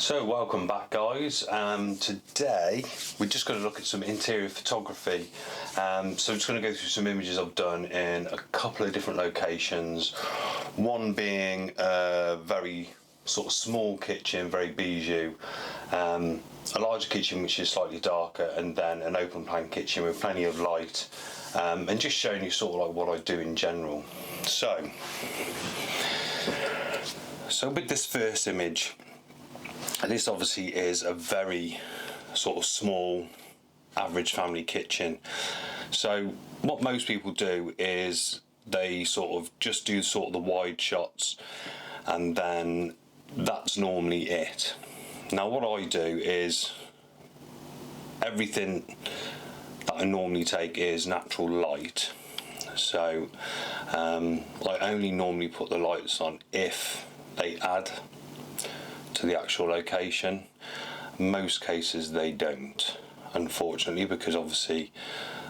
So welcome back, guys. Today we're just going to look at some interior photography. So I'm just going to go through some images I've done in a couple of different locations. One being a very sort of small kitchen, very Bijou, a larger kitchen which is slightly darker, and then an open plan kitchen with plenty of light, and just showing you sort of like what I do in general. So with this first image, this obviously is a very sort of small average family kitchen. So what most people do is they sort of just do sort of the wide shots, and then that's normally it. Now what I do is everything that I normally take is natural light. So I only normally put the lights on if they add to the actual location. Most cases they don't, unfortunately, because obviously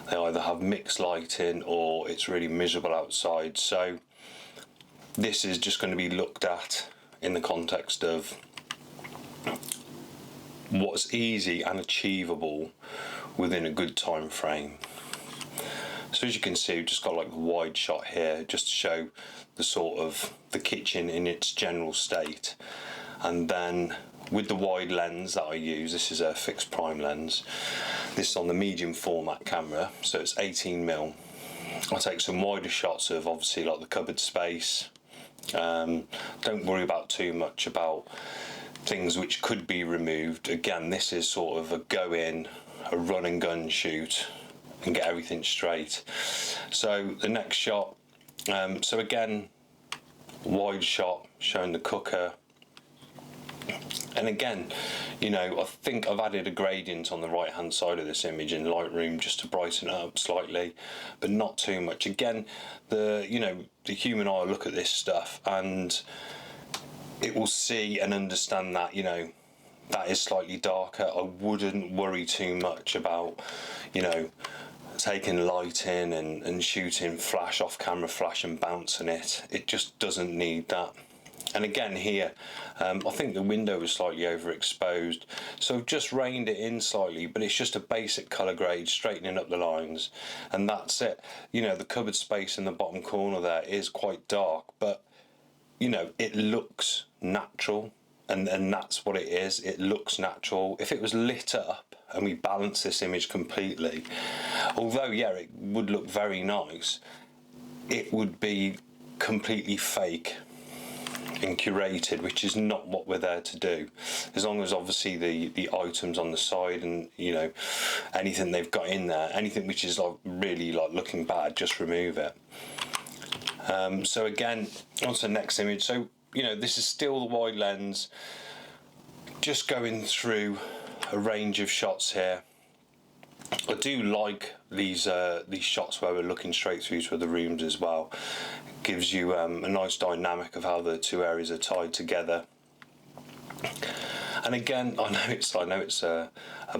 they either have mixed lighting or it's really miserable outside. So this is just going to be looked at in the context of what's easy and achievable within a good time frame. So as you can see, we've just got like a wide shot here just to show the sort of the kitchen in its general state. And then with the wide lens that I use, this is a fixed prime lens. This is on the medium format camera, so it's 18mm. I take some wider shots of obviously like the cupboard space. Don't worry about too much about things which could be removed. Again, this is sort of a go in, a run and gun shoot and get everything straight. So the next shot, so again, wide shot showing the cooker. And again, you know, I think I've added a gradient on the right hand side of this image in Lightroom just to brighten it up slightly, but not too much. Again, the human eye will look at this stuff and it will see and understand that, you know, that is slightly darker. I wouldn't worry too much about, you know, taking light in and shooting flash, off camera flash and bouncing it. It just doesn't need that. And again here, I think the window was slightly overexposed, so I've just reined it in slightly, but it's just a basic colour grade, straightening up the lines, and that's it. You know, the cupboard space in the bottom corner there is quite dark, but you know, it looks natural, and that's what it is. It looks natural. If it was lit up and we balance this image completely, although yeah, it would look very nice, it would be completely fake and curated, which is not what we're there to do. As long as obviously the items on the side and, you know, anything they've got in there, anything which is like really like looking bad, just remove it. So again, on to the next image. So, you know, this is still the wide lens, just going through a range of shots here. I do like these shots where we're looking straight through to the rooms as well. It gives you a nice dynamic of how the two areas are tied together. And again, I know it's a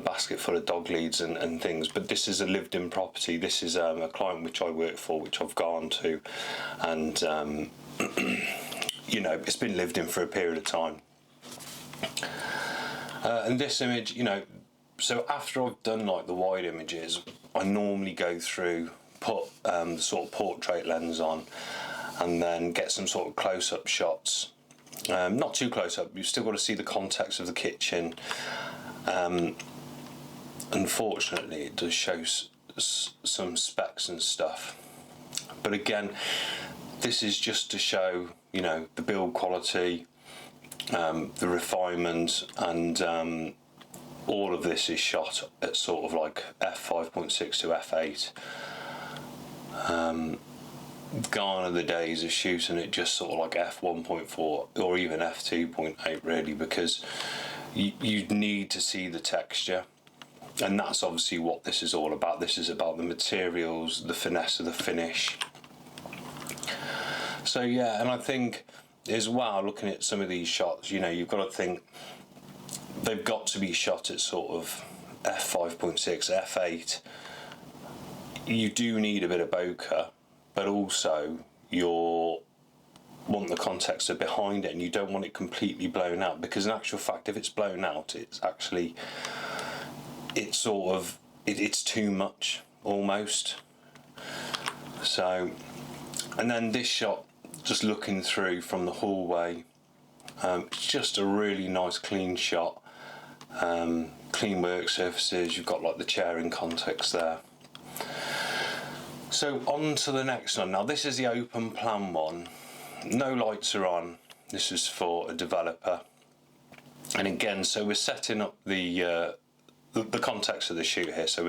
basket full of dog leads and things, but this is a lived-in property. This is a client which I work for, which I've gone to, and you know, it's been lived in for a period of time. And this image, you know, so after I've done like the wide images, I normally go through, put the sort of portrait lens on, and then get some sort of close-up shots. Not too close up, you've still got to see the context of the kitchen. Unfortunately, it does show some specs and stuff. But again, this is just to show, you know, the build quality, the refinement, and all of this is shot at sort of like f5.6 to f8. Gone are the days of shooting it just sort of like f1.4 or even f2.8 really, because you need to see the texture, and that's obviously what this is all about. This is about the materials, the finesse of the finish. So yeah, and I think as well, looking at some of these shots, you know, you've got to think they've got to be shot at sort of f5.6, f8. You do need a bit of bokeh, but also you're want the context of behind it, and you don't want it completely blown out, because in actual fact, if it's blown out, it's actually, it's sort of, it's too much almost. So, and then this shot, just looking through from the hallway, it's just a really nice clean shot. Clean work surfaces, you've got like the chair in context there. So on to the next one. Now this is the open plan one. No lights are on. This is for a developer. And again, so we're setting up the context of the shoot here. So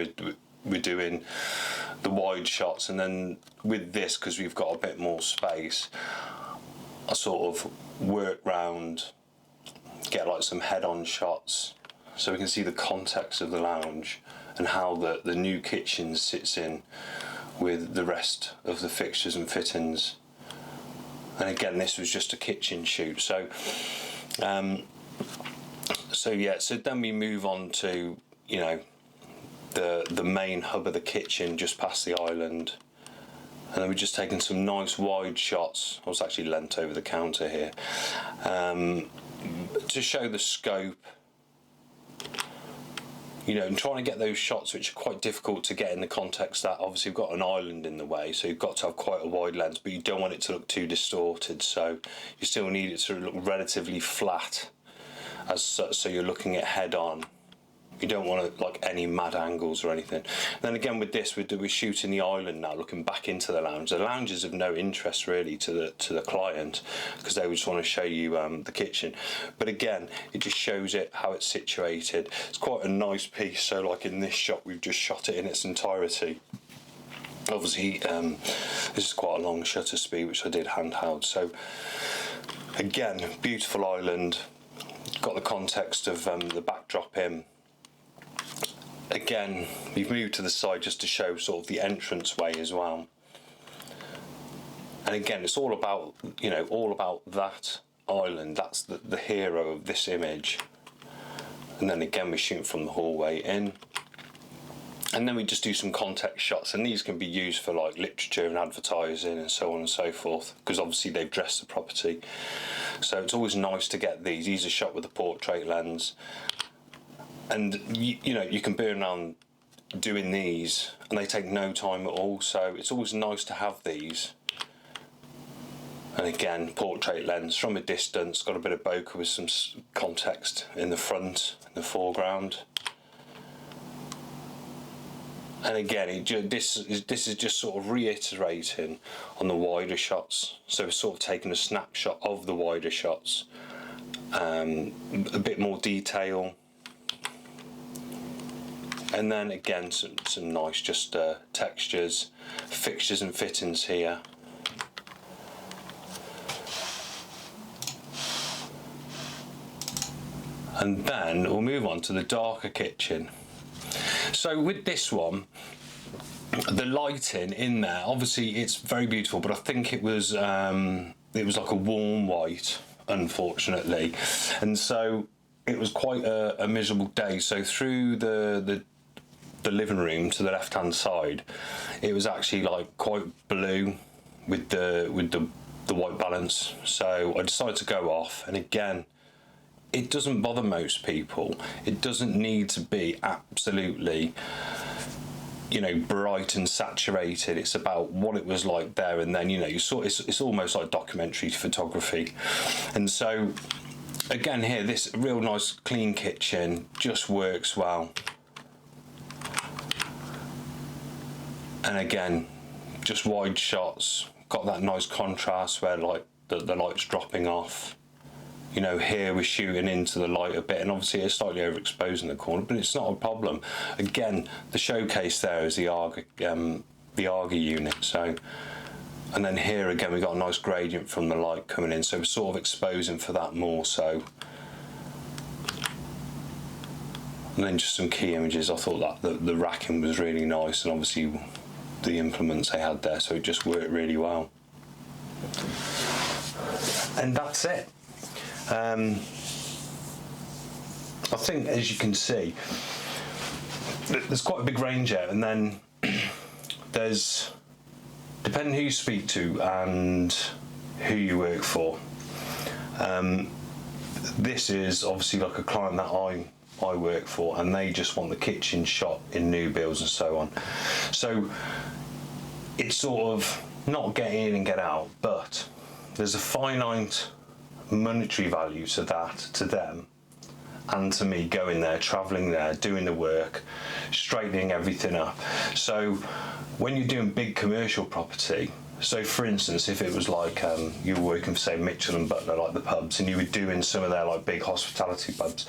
we're doing the wide shots, and then with this, because we've got a bit more space, I sort of work round, get like some head-on shots, so we can see the context of the lounge and how the new kitchen sits in with the rest of the fixtures and fittings. And again, this was just a kitchen shoot. So so then we move on to, you know, the main hub of the kitchen just past the island. And then we're just taking some nice wide shots. I was actually leant over the counter here to show the scope, you know, and trying to get those shots which are quite difficult to get in the context that obviously we've got an island in the way, so you've got to have quite a wide lens, but you don't want it to look too distorted, so you still need it to look relatively flat as such, so you're looking at head on. You don't want to like any mad angles or anything. Then again with this, we're shooting the island now, looking back into the lounge. The lounge is of no interest really to the client, because they just want to show you the kitchen. But again, it just shows it how it's situated. It's quite a nice piece. So like in this shot, we've just shot it in its entirety. Obviously, this is quite a long shutter speed, which I did handheld. So again, beautiful island. Got the context of the backdrop in. Again, we've moved to the side just to show sort of the entrance way as well. And again, it's all about, you know, all about that island. That's the hero of this image. And then again, we shoot from the hallway in. And then we just do some context shots, and these can be used for like literature and advertising and so on and so forth, because obviously they've dressed the property. So it's always nice to get these. These are shot with a portrait lens. And you know, you can burn around doing these and they take no time at all, so it's always nice to have these. And again, portrait lens from a distance, got a bit of bokeh with some context in the front, in the foreground. And again, this is just sort of reiterating on the wider shots, so we're sort of taking a snapshot of the wider shots, a bit more detail. And then again, some nice just textures, fixtures and fittings here. And then we'll move on to the darker kitchen. So with this one, the lighting in there, obviously it's very beautiful, but I think it was like a warm white, unfortunately. And so it was quite a miserable day. So through the living room to the left hand side, it was actually like quite blue with the white balance. So I decided to go off, and again, it doesn't bother most people. It doesn't need to be absolutely, you know, bright and saturated. It's about what it was like there and then. You know, it's almost like documentary photography. And so again here, this real nice clean kitchen just works well. And again, just wide shots, got that nice contrast where like the light's dropping off. You know, here we're shooting into the light a bit, and obviously it's slightly overexposed in the corner, but it's not a problem. Again, the showcase there is the Arga unit. So, and then here again we got a nice gradient from the light coming in, so we're sort of exposing for that more so. And then just some key images. I thought that the racking was really nice, and obviously the implements they had there, so it just worked really well. And that's it. I think, as you can see, there's quite a big range here, and then there's, depending who you speak to and who you work for. This is obviously like a client that I work for, and they just want the kitchen shot in new builds and so on. So it's sort of not get in and get out, but there's a finite monetary value to that, to them, and to me going there, travelling there, doing the work, straightening everything up. So when you're doing big commercial property, so for instance, if it was like you were working for, say, Mitchell and Butler, like the pubs, and you were doing some of their like big hospitality pubs,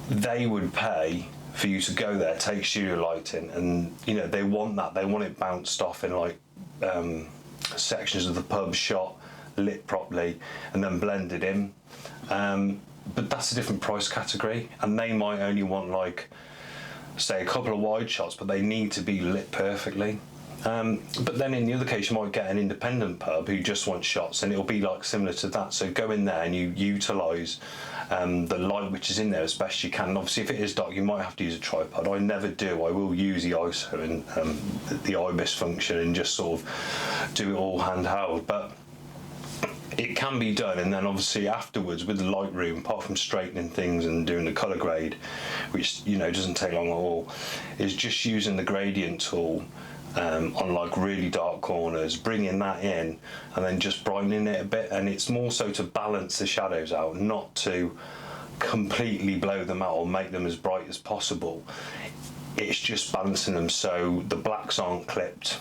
they would pay for you to go there, take studio lighting, and you know they want that. They want it bounced off in like sections of the pub shot, lit properly, and then blended in. But that's a different price category, and they might only want like, say, a couple of wide shots, but they need to be lit perfectly. But then in the other case, you might get an independent pub who just wants shots, and it'll be like similar to that. So go in there and you utilise the light which is in there as best you can. And obviously, if it is dark, you might have to use a tripod. I never do. I will use the ISO and the IBIS function and just sort of do it all handheld. But it can be done, and then obviously afterwards with the Lightroom, apart from straightening things and doing the colour grade, which you know doesn't take long at all, is just using the gradient tool on like really dark corners, bringing that in and then just brightening it a bit. And it's more so to balance the shadows out, not to completely blow them out or make them as bright as possible. It's just balancing them so the blacks aren't clipped,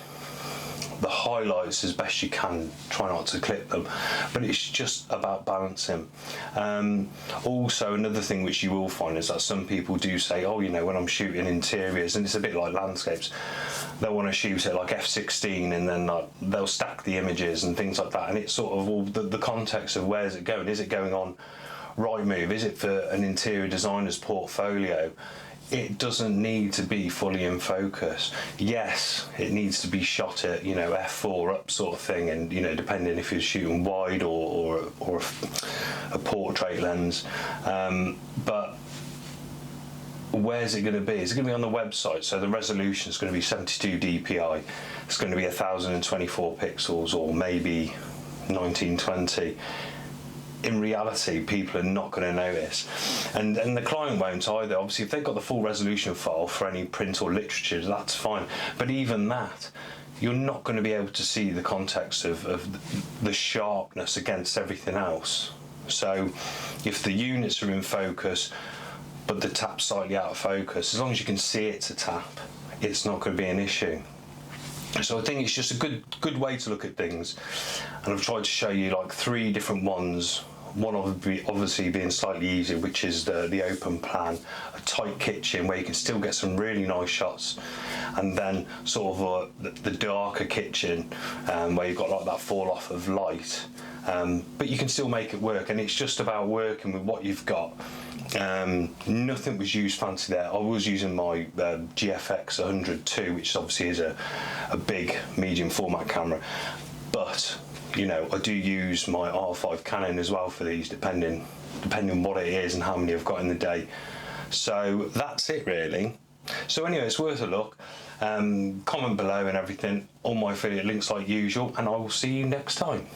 the highlights as best you can, try not to clip them, but it's just about balancing. Also, another thing which you will find is that some people do say, oh, you know, when I'm shooting interiors, and it's a bit like landscapes, they'll want to shoot it like f16, and then like, they'll stack the images and things like that, and it's sort of all the context of where's it going. Is it going on Rightmove? Is it for an interior designer's portfolio? It doesn't need to be fully in focus. Yes, it needs to be shot at, you know, f4 up sort of thing, and you know, depending if you're shooting wide or a portrait lens. But where's it going to be? It's going to be on the website, so the resolution is going to be 72 dpi. It's going to be 1024 pixels, or maybe 1920. In reality, people are not going to notice, and the client won't either. Obviously, if they've got the full resolution file for any print or literature, that's fine, but even that, you're not going to be able to see the context of the sharpness against everything else. So if the units are in focus but the tap's slightly out of focus, as long as you can see it's a tap, it's not going to be an issue. So I think it's just a good way to look at things, and I've tried to show you like 3 different ones. One obviously being slightly easier, which is the open plan, a tight kitchen where you can still get some really nice shots, and then sort of the darker kitchen where you've got like that fall off of light, but you can still make it work, and it's just about working with what you've got. Nothing was used fancy there. I was using my GFX 102, which obviously is a big medium format camera, but you know, I do use my R5 Canon as well for these, depending on what it is and how many I've got in the day. So that's it really. So anyway, it's worth a look. Comment below and everything. All my affiliate links like usual, and I will see you next time.